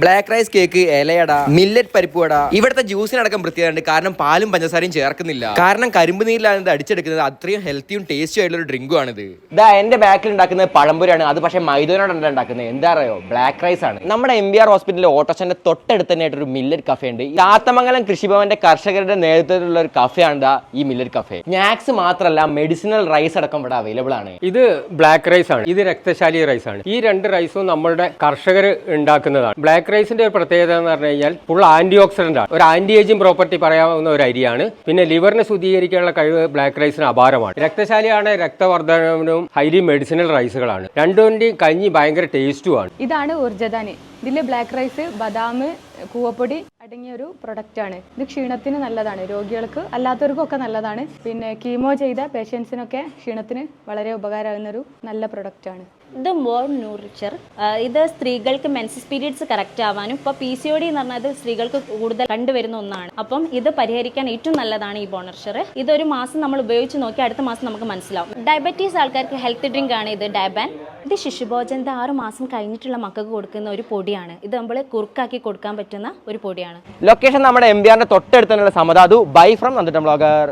Black rice cake, ഇലയട, millet പരിപ്പുവട. ഇവിടുത്തെ ജ്യൂസിനടക്കം പ്രത്യേകതയുണ്ട്. കാരണം പാലും പഞ്ചസാരയും ചേർക്കുന്നില്ല. കാരണം കരിമ്പ് നീരിലാണ് ഇത് അടിച്ചെടുക്കുന്നത്. അത്രയും ഹെൽത്തിയും ടേസ്റ്റിയും ആയിട്ടുള്ള ഒരു ഡ്രിങ്കും ആണിത്. ഇതാ എന്റെ ബാക്കിൽ ഉണ്ടാക്കുന്നത് പഴംപൊരിയാണ്. അത് പക്ഷേ മൈദയോടാണ് ഉണ്ടാക്കുന്നത്. എന്താ അറിയോ, ബ്ലാക്ക് റൈസ് ആണ്. നമ്മുടെ MBR ഹോസ്പിറ്റലിലെ ഓട്ടോസ്റ്റന്റെ തൊട്ടടുത്ത് തന്നെ ഒരു മില്ലറ്റ് കഫേ ഉണ്ട്. ചാത്തമംഗലം കൃഷിഭവന്റെ കർഷകരുടെ നേതൃത്വത്തിലുള്ള ഒരു കഫേ ആണ് ഈ മില്ലറ്റ് കഫേ. സ്നാക്സ് മാത്രമല്ല, മെഡിസിനൽ റൈസ് അടക്കം ഇവിടെ അവൈലബിൾ ആണ്. ഇത് ബ്ലാക്ക് റൈസ് ആണ്, ഇത് രക്തശാലി റൈസ് ആണ്. ഈ രണ്ട് റൈസും നമ്മളുടെ കർഷകർ ഉണ്ടാക്കുന്നതാണ്. ബ്ലാക്ക് റൈസിന്റെ ഒരു പ്രത്യേകത എന്ന് പറഞ്ഞു കഴിഞ്ഞാൽ ഫുൾ ആന്റി ഓക്സിഡന്റ് ആണ്. ഒരു ആന്റി ഏജിംഗ് പ്രോപ്പർട്ടി പറയാവുന്ന ഒരു അരിയാണ്. പിന്നെ ലിവറിനെ ശുദ്ധീകരിക്കാനുള്ള കഴിവ് ബ്ലാക്ക് റൈസിന് അപാരമാണ്. രക്തശാലിയാണ്, രക്തവർദ്ധനവിനും ഹൈലി മെഡിസിനൽ റൈസുകളാണ്. രണ്ടിന്റെയും കഞ്ഞി ഭയങ്കര ടേസ്റ്റുമാണ്. ഇതാണ് ഊർജ്ജദാനി. ഇതിൽ ബ്ലാക്ക് റൈസ്, ബദാം, കൂവപ്പൊടി അടങ്ങിയ ഒരു പ്രൊഡക്റ്റാണ്. ഇത് ക്ഷീണത്തിന് നല്ലതാണ്, രോഗികൾക്ക് അല്ലാത്തവർക്കൊക്കെ നല്ലതാണ്. പിന്നെ കീമോ ചെയ്ത പേഷ്യൻസിനൊക്കെ ക്ഷീണത്തിന് വളരെ ഉപകാരമാകുന്ന ഒരു നല്ല പ്രൊഡക്റ്റാണ്. ഇത് മോർ ന്യൂറിച്ചർ. ഇത് സ്ത്രീകൾക്ക് മെൻസസ് പീരീഡ്സ് കറക്റ്റ് ആവാനും ഇപ്പോൾ PCOD എന്ന് പറഞ്ഞാൽ സ്ത്രീകൾക്ക് കൂടുതൽ കണ്ടുവരുന്ന ഒന്നാണ്. അപ്പം ഇത് പരിഹരിക്കാൻ ഏറ്റവും നല്ലതാണ് ഈ ബോണർച്ചർ. ഇതൊരു മാസം നമ്മൾ ഉപയോഗിച്ച് നോക്കി അടുത്ത മാസം നമുക്ക് മനസ്സിലാവും. ഡയബറ്റീസ് ആൾക്കാർക്ക് ഹെൽത്ത് ഡ്രിങ്ക് ആണ് ഇത് ഡയബാൻ. ഇത് ശിശുഭോജനത്തെ 6 മാസം കഴിഞ്ഞിട്ടുള്ള മക്കൾക്ക് കൊടുക്കുന്ന ഒരു പൊടിയാണ്. ഇത് നമ്മൾ കുറുക്കാക്കി കൊടുക്കാൻ പറ്റുന്ന ഒരു പൊടിയാണ്. ലൊക്കേഷൻ നമ്മുടെ MBR തൊട്ടടുത്തുള്ള സമതാതു ബൈ ഫ്രം നന്ദിട്ടം ബ്ലോഗർ.